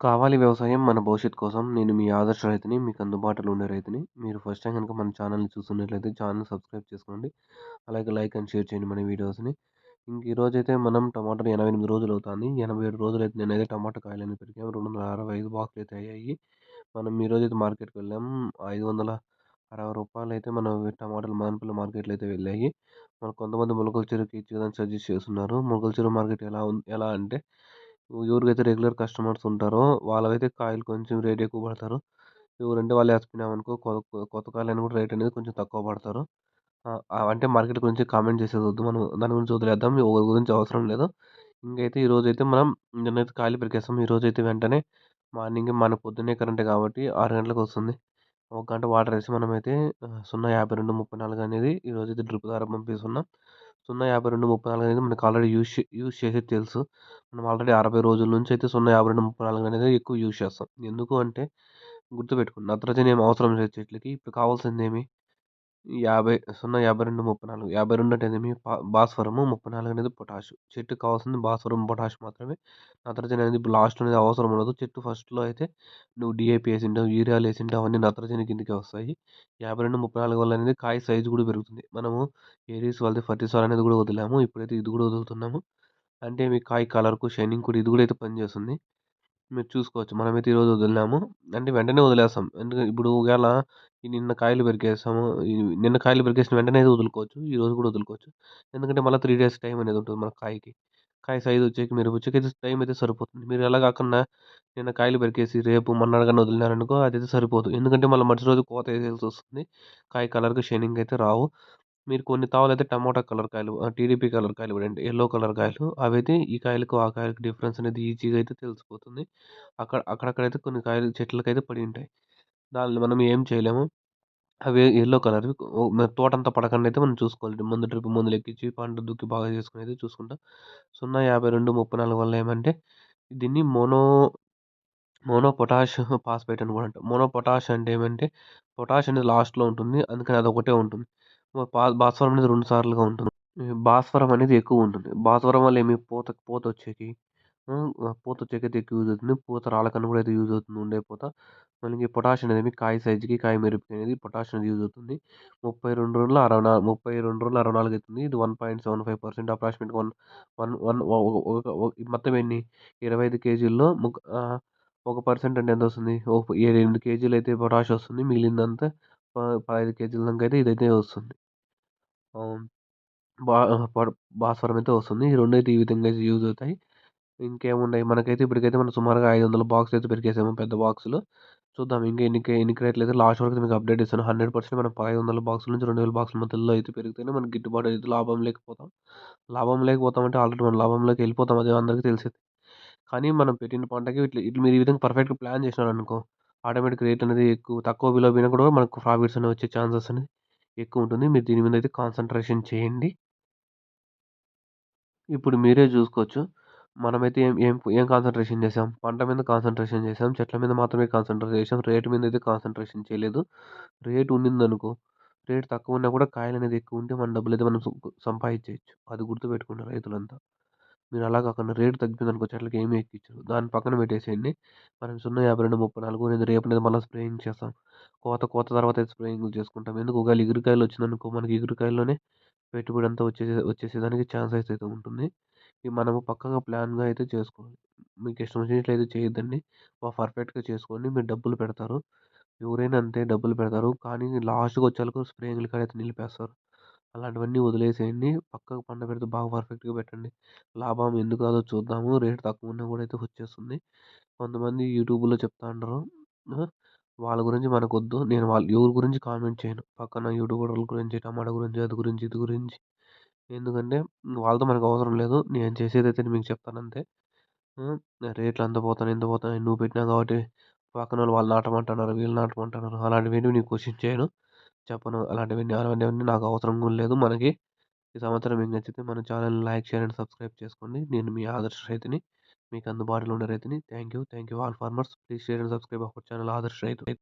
కావాలి వ్యవసాయం మన భవిష్యత్తు కోసం. నేను మీ ఆదర్శ రైతుని. మీకు అందుబాటులో ఉండే రైతుని. మీరు ఫస్ట్ టైమ్ గనుక మన ఛానెల్‌ని చూస్తున్నట్లయితే ఛానెల్ సబ్స్క్రైబ్ చేసుకోండి. అలాగే లైక్ అండ్ షేర్ చేయండి మన వీడియోస్‌ని. ఈరోజైతే మనం టమాటాలు 88 రోజులవుతాంది. 87 రోజులైతే నేనైతే టమాటా కాయలన్నీ పెరిగాము. 265 బాక్సులైతే అయ్యాయి. మనం ఈరోజైతే మార్కెట్‌కి వెళ్ళాం. రూ. 560 అయితే మనం టమాటాలు మదనపల్లి మార్కెట్‌లో అయితే వెళ్ళాయి. మనకు కొంతమంది మొలకల చెరువుకి ఇచ్చేదానికి సజెస్ట్ చేస్తున్నారు. మొలకల చెరువు మార్కెట్ ఎలా అంటే ఎవరికైతే రెగ్యులర్ కస్టమర్స్ ఉంటారో వాళ్ళవైతే కాయలు కొంచెం రేట్ ఎక్కువ పడతారు. ఎవరంటే వాళ్ళు ఏసుకున్నామనుకో కొత్త కాయలైనా కూడా రేట్ అనేది కొంచెం తక్కువ పడతారు. అంటే మార్కెట్ గురించి కామెంట్ చేసేదొద్దు. మనం దాని గురించి వదిలేద్దాం. ఎవరి గురించి అవసరం లేదు. ఇంకైతే ఈరోజైతే మనం నిన్నైతే కాయలు పెరికేసాం. ఈరోజైతే వెంటనే మార్నింగే మన పొద్దున్నే కరెంటే కాబట్టి 6 గంటలకొస్తుంది. ఒక గంట వాటరేసి మనమైతే 0,5234 అనేది ఈరోజైతే డ్రిప్ ద్వారా పంపిస్తున్నాం. 0,5234 అనేది మనకు ఆల్రెడీ యూజ్ చేసేది తెలుసు. మనం ఆల్రెడీ 60 రోజుల నుంచి అయితే 0,5234 అనేది ఎక్కువ యూజ్ చేస్తాం. ఎందుకు అంటే గుర్తుపెట్టుకోండి, నత్రజని ఏమి అవసరం లేదు చెట్లకి. ఇప్పుడు కావాల్సిందేమి 50 0,52 34 52 అంటేనేమి భాస్వరము, 34 అనేది పొటాష్. చెట్టుకి కావాల్సింది భాస్వరం, పొటాష్ మాత్రమే. నత్రజని అనేది ఇప్పుడు లాస్ట్‌లో అనేది అవసరం ఉండదు. చెట్టు ఫస్ట్‌లో అయితే నువ్వు డీఏపీ ఏసింటావు, యూరియాలు ఏసింటావు అవన్నీ నత్రజని కిందకే వస్తాయి. 52, 34 వల్ల అనేది కాయ సైజ్ కూడా పెరుగుతుంది. మనము ఏరీస్ వాళ్ళది ఫర్టిసార్ అనేది కూడా వదిలాము. ఇప్పుడైతే ఇది కూడా వదులుతున్నాము. అంటే మీ కాయ కలర్‌కు, షైనింగ్ కూడా ఇది కూడా అయితే పనిచేస్తుంది. మీరు చూసుకోవచ్చు. మనమైతే ఈరోజు వదిలినాము. అంటే వెంటనే వదిలేస్తాం. ఇప్పుడు ఒకేళ నిన్న కాయలు పెరికేసాము. ఈ నిన్న కాయలు పెరికేసిన వెంటనే అయితే వదులుకోవచ్చు. ఈరోజు కూడా వదులుకోవచ్చు. ఎందుకంటే మళ్ళా 3 డేస్ టైం అనేది ఉంటుంది మన కాయకి. కాయ సైజ్ వచ్చేకి మీరు వచ్చేకైతే టైం అయితే సరిపోతుంది. మీరు అలా కాకుండా నిన్న కాయలు పెరికేసి రేపు మొన్నాడు గాని వదిలినారనుకో అదైతే సరిపోదు. ఎందుకంటే మళ్ళీ మరుసటి రోజు కోత ఏసేయాల్సొస్తుంది. కాయ కలర్‌గా షైనింగ్ అయితే రావు. మీరు కొన్ని తావులైతే టమోటా కలర్ కాయలు, టీడీపీ కలర్ కాయలు కూడా ఉంటాయి. యెల్లో కలర్ కాయలు అవైతే ఈ కాయలకు, ఆ కాయలకు డిఫరెన్స్ అనేది ఈజీగా అయితే తెలిసిపోతుంది. అక్కడక్కడైతే కొన్ని కాయలు చెట్లకైతే పడింటాయి. దాన్ని మనం ఏం చేయలేము. అవి యెల్లో కలర్‌వి మన తోటంతా పడకుండా అయితే మనం చూసుకోవాలి. ముందు ట్రిప్ మందులెక్కించి పంట దుక్కి బాగా చేసుకొని అయితే చూసుకుంటాం. 0,52, 34 వల్ల ఏమంటే దీన్ని మోనో పొటాష్ ఫాస్ఫేట్ అని కూడా అంటాం. మోనో పొటాష్ అంటే ఏమంటే పొటాష్ అనేది లాస్ట్‌లో ఉంటుంది. అందుకని అదొకటే ఉంటుంది. భాస్వరం అనేది 2 సార్లుగా ఉంటుంది. ఈ భాస్వరం అనేది ఎక్కువుంటుంది. భాస్వరం వల్ల ఏమి పూతొచ్చేకి పూతొచ్చేకైతే ఎక్కువ యూజ్ అవుతుంది. పూత రాలకన్నా కూడా అయితే యూజ్ అవుతుంది ఉండే పూత. మనకి పొటాష్ అనేది కాయ సైజ్‌కి, కాయ మెరుపుకి అనేది పొటాష్ అనేది యూజ్ అవుతుంది. 32 రోజుల్లో 32 రోజుల్లో 64 అవుతుంది. ఇది 1.75% అప్రాక్సిమేట్‌గా 1 1 1 ఒ ఒ ఒక ఒ మొత్తం ఎన్ని 25 కేజీల్లో ఒక పర్సెంట్ అంటే ఎంతొస్తుంది? 7, 8 కేజీలయితే పొటాష్ వస్తుంది. మిగిలిందంతా 15 కేజీల దాకా అయితే ఇదైతే వస్తుంది. ఆహ్, బా పర్ భాస్వరం అయితే వస్తుంది. ఈ రెండైతే ఈ విధంగా అయితే యూజ్ అవుతాయి. ఇంకేమున్నాయి మనకైతే ఇప్పటికైతే మనం సుమారుగా 500 బాక్సులు అయితే పెరికేసాము పెద్ద బాక్సులు. చూద్దాం ఇంకా ఎన్ని క్రేట్‌లయితే లాస్ట్ వరకు మీకు అప్డేట్ ఇస్తాను. 100% మనం 500 బాక్సుల నుంచి 2000 బాక్సుల మధ్యలో అయితే పెరిగితేనే మనకి గిట్టుబాటు అయిద్ది. లాభం లేకపోతామంటే ఆల్రెడీ మనం లాభంలోకి వెళ్ళిపోతాం. అది అందరికీ తెలిసిందే. కానీ మనం పెట్టిన పంటకి ఇట్లా మీరు ఈ విధంగా పర్ఫెక్ట్‌గా ప్లాన్ చేసినారనుకో ఆటోమేటిక్ రేట్ అనేది తక్కువ విలువ పోయినా కూడా మనకు ప్రాఫిట్స్ అనేవి వచ్చే ఛాన్సెస్ అనేది ఎక్కువుంటుంది. మీరు దీని మీద అయితే కాన్సంట్రేషన్ చేయండి. ఇప్పుడు మీరే జూసుకోవచ్చు. మనమైతే ఏం ఏం ఏం కాన్సంట్రేషన్ చేసాం? పంట మీద కాన్సంట్రేషన్ చేసాం. చెట్ల మీద మాత్రమే కాన్సంట్రేట్ చేసాం. రేట్ మీద అయితే కాన్సంట్రేషన్ చేయలేదు. రేట్ ఉండిందనుకో, రేట్ తక్కువున్నా కూడా కాయలనేది ఎక్కువుంటే మన డబ్బులైతే మనం సంపాదించేయొచ్చు. అది గుర్తుపెట్టుకోండి రైతులంతా. మీరు అలా కాకుండా రేట్ తగ్గిపోయిందనుకో చెట్లకి ఏమి ఎక్కించరు. దాన్ని పక్కన పెట్టేసేయండి. మనం 0,52, 34 అనేది రేపనేది మళ్ళా స్ప్రేయింగ్ చేస్తాం. కోత తర్వాత అయితే స్ప్రేయింగులు చేసుకుంటాం. ఎందుకు ఒకవేళ ఇగురుకాయలొచ్చిందనుకో మనకి ఇగురుకాయల్లోనే పెట్టుబడంతా వచ్చేసేదానికి ఛాన్సెస్ అయితే ఉంటుంది. ఇవి మనము పక్కాగా ప్లాన్‌గా అయితే చేసుకోవాలి. మీకిష్టం వచ్చినట్లయితే చేయొద్దండి. పర్ఫెక్ట్‌గా చేసుకోండి. మీరు డబ్బులు పెడతారు. ఎవరైనా అంతే డబ్బులు పెడతారు. కానీ లాస్ట్‌కొచ్చేవరకు స్ప్రేయింగ్‌ల కాడైతే నిలిపేస్తారు. అలాంటివన్నీ వదిలేసేయండి. పక్కకు పంట పెడితే బాగా పర్ఫెక్ట్‌గా పెట్టండి. లాభం ఎందుకు రాదో చూద్దాము. రేట్ తక్కువున్నా కూడా అయితే వచ్చేస్తుంది. కొంతమంది యూట్యూబ్‌లో చెప్తా ఉంటారు. ఆ! వాళ్ళ గురించి మనకొద్దు. నేను ఎవరి గురించి కామెంట్ చేయను. పక్కన యూట్యూబరోళ్ళ గురించి, టమాటా గురించి, అది గురించి, ఇది గురించి. ఎందుకంటే వాళ్ళతో మనకు అవసరం లేదు. నేను చేసేదైతే మీకు చెప్తానంతే. హ్మ్. రేట్లు అంత పోతున్నాయి, ఇంత పోతున్నాయి. నువ్వు పెట్టినావు కాబట్టి పక్కనోళ్ళు వాళ్ళు నాటమంటున్నారు, వీళ్ళు నాటమంటున్నారు. అలాంటివేంటివి నేను క్వెషన్ చేయను. చెప్పను. అలాంటివన్నీ నాకు అవసరం కూడా లేదు. మనకి ఈ సంవత్సరం మీకు నచ్చితే మన ఛానెల్‌ని లైక్, షేర్ అండ్ సబ్స్క్రైబ్ చేసుకోండి. నేను మీ ఆదర్శ రైతుని. మీకు అందుబాటులో ఉండే రైతుని. Thank you all farmers. Please share and subscribe our channel ఆదర్శ రైతు.